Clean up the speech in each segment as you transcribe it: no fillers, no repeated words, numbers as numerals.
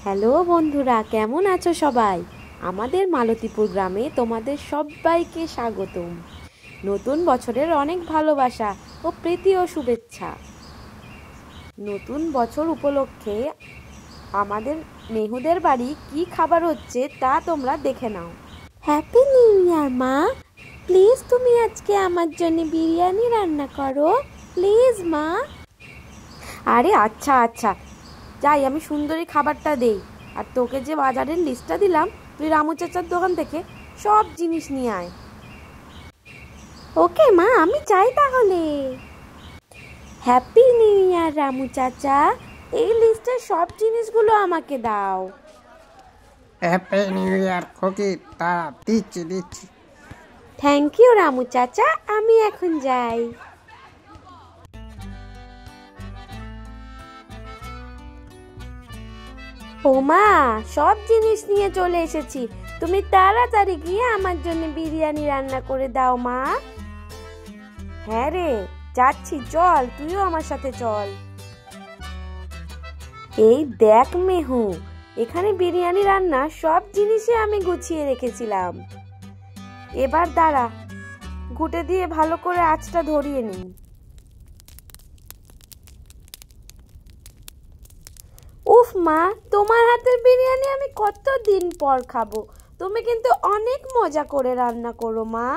Hello বন্ধুরা, কেমন আছো সবাই? আমাদের মালতীপুর গ্রামে তোমাদের সবাইকে স্বাগতম। নতুন বছরের অনেক ভালোবাসা ও প্রীতি ও শুভেচ্ছা। নতুন বছর উপলক্ষে আমাদের মেহুদের বাড়ি কি খাবার হচ্ছে তা তোমরা দেখে নাও। হ্যাপি নিউ ইয়ার মা। প্লিজ তুমি আজকে আমার জন্য বিরিয়ানি রান্না করো, প্লিজ মা। আরে আচ্ছা আচ্ছা, যাই আমি সুন্দরী খাবারটা দেই। আর তোকে যে বাজারের লিস্টটা দিলাম, তুই রামু চাচার দোকান থেকে সব জিনিস নিয়ে আয়। ওকে মা, আমি যাই তাহলে। হ্যাপি নিউ ইয়ার রামু চাচা, এই লিস্টের সব জিনিসগুলো আমাকে দাও। হ্যাপি নিউ ইয়ার খুকি, তারা দিচ্ছি। থ্যাংক ইউ রামু চাচা, আমি এখন যাই। ও মা, সব জিনিস নিয়ে চলে এসেছি। তুমি তাড়াতাড়ি গিয়ে আমার জন্য বিরিয়ানি রান্না করে দাও মা। হ্যাঁ রে, যাচ্ছি, চল তুইও আমার সাথে চল। এই দেখ মেহু, এখানে বিরিয়ানি রান্না সব জিনিসই আমি গুছিয়ে রেখেছিলাম। এবার দাঁড়া, ঘুঁটে দিয়ে ভালো করে আঁচটা ধরিয়ে নিই। উফ মা, তোমার হাতের বিরিয়ানি আমি কতদিন পর খাবো। তুমি কিন্তু অনেক মজা করে রান্না করো মা।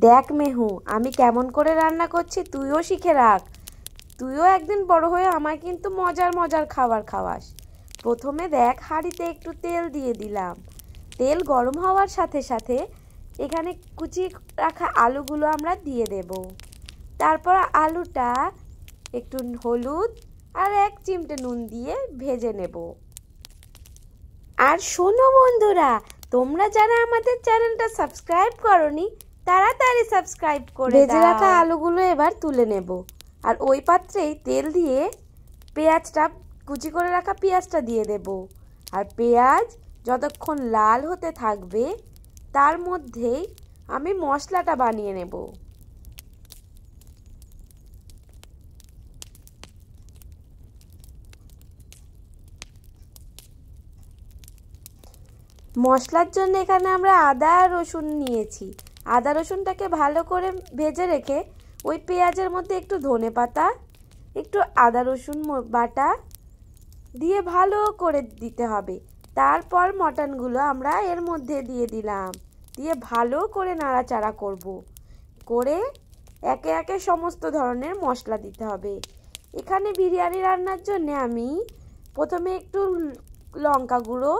দেখ মেহু, আমি কেমন করে রান্না করছি তুইও শিখে রাখ। তুইও একদিন বড় হয়ে আমায় কিন্তু মজার মজার খাবার খাওয়াস। প্রথমে দেখ, হাঁড়িতে একটু তেল দিয়ে দিলাম। তেল গরম হওয়ার সাথে সাথে এখানে কুচি রাখা আলুগুলো আমরা দিয়ে দেব। তারপর আলুটা একটু হলুদ আর 1 চিমটে নুন দিয়ে ভেজে নেব। আর শোনো বন্ধুরা, তোমরা যারা আমাদের চ্যানেলটা সাবস্ক্রাইব করোনি, তাড়াতাড়ি সাবস্ক্রাইব করে দাও। ভেজে রাখা আলুগুলো এবার তুলে নেব। আর ওই পাত্রেই তেল দিয়ে পেঁয়াজটা, কুচি করে রাখা পেঁয়াজটা দিয়ে দেব। আর পেঁয়াজ যতক্ষণ লাল হতে থাকবে, তার মধ্যেই আমি মশলাটা বানিয়ে নেব। মশলার জন্য এখানে আমরা আদা আর রসুন নিয়েছি। আদা রসুনটাকে ভালো করে ভেজে রেখে ওই পেঁয়াজের মধ্যে একটু ধনেপাতা, একটু আদা রসুন বাটা দিয়ে ভালো করে দিতে হবে। তারপর মটনগুলো আমরা এর মধ্যে দিয়ে দিলাম, দিয়ে ভালো করে নাড়াচাড়া করব। করে একে একে সমস্ত ধরনের মশলা দিতে হবে। এখানে বিরিয়ানি রান্নার জন্য আমি প্রথমে একটু লঙ্কা গুঁড়ো,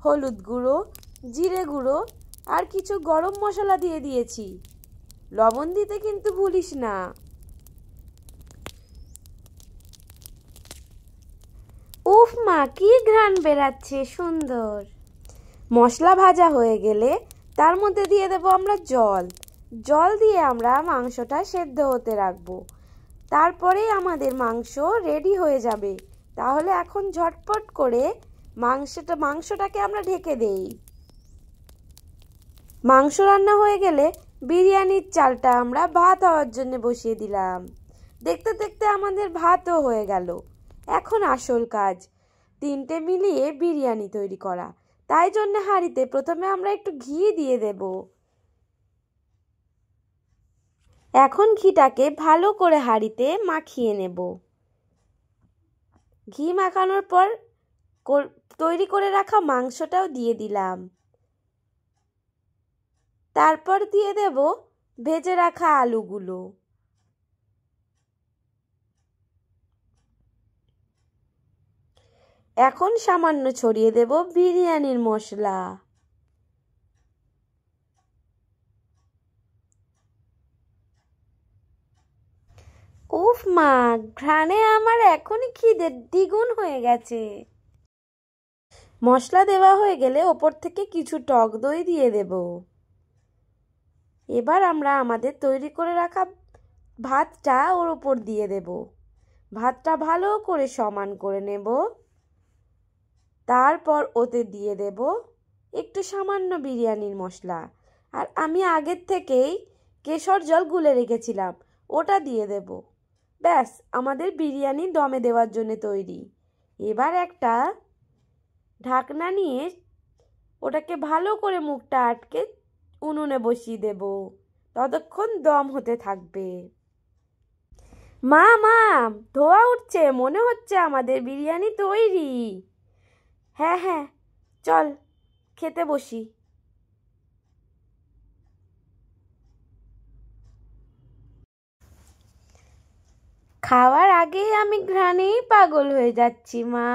হলুদ গুঁড়ো, জিরে গুঁড়ো আর কিছু গরম মশলা দিয়ে দিয়েছি। লবণ দিতে কিন্তু ভুলিস না। উফ মা, কি ঘ্রাণ বেরাচ্ছে সুন্দর। মশলা ভাজা হয়ে গেলে তার মধ্যে দিয়ে দেব আমরা জল। জল দিয়ে আমরা মাংসটা সেদ্ধ হতে রাখবো। তারপরেই আমাদের মাংস রেডি হয়ে যাবে। তাহলে এখন ঝটপট করে মাংসটাকে আমরা ঢেকে দেই। মাংস রান্না হয়ে গেলে বিরিয়ানির চালটা আমরা ভাত হওয়ার জন্য বসিয়ে দিলাম। দেখতে দেখতে আমাদের ভাতও হয়ে গেল। এখন আসল কাজ, 3টে মিলিয়ে বিরিয়ানি তৈরি করা। তাই জন্য হাঁড়িতে প্রথমে আমরা একটু ঘি দিয়ে দেব। এখন ঘিটাকে ভালো করে হাঁড়িতে মাখিয়ে নেব। ঘি মাখানোর পর তৈরি করে রাখা মাংসটাও দিয়ে দিলাম। তারপর দিয়ে দেব ভেজে রাখা আলুগুলো। এখন সামান্য ছড়িয়ে দেব বিরিয়ানির মশলা। উফ মা, ঘ্রাণে আমার এখনই খিদে দ্বিগুণ হয়ে গেছে। মশলা দেওয়া হয়ে গেলে ওপর থেকে কিছু টক দই দিয়ে দেব। এবার আমরা আমাদের তৈরি করে রাখা ভাতটা ওর উপর দিয়ে দেব। ভাতটা ভালো করে সমান করে নেব। তারপর ওতে দিয়ে দেব একটু সামান্য বিরিয়ানির মশলা। আর আমি আগের থেকেই কেশর জল গুলে রেখেছিলাম, ওটা দিয়ে দেব। ব্যাস আমাদের বিরিয়ানি দমে দেওয়ার জন্য তৈরি। এবার একটা ঢাকনা নিয়ে ওটাকে ভালো করে মুখটা আটকে উনুনে বসিয়ে দেব, ততক্ষণ দম হতে থাকবে। মা মা, ধোঁয়া উঠছে, মনে হচ্ছে আমাদের বিরিয়ানি তৈরি। হ্যাঁ হ্যাঁ, চল খেতে বসি। খাওয়ার আগেই আমি ঘ্রাণেই পাগল হয়ে যাচ্ছি মা।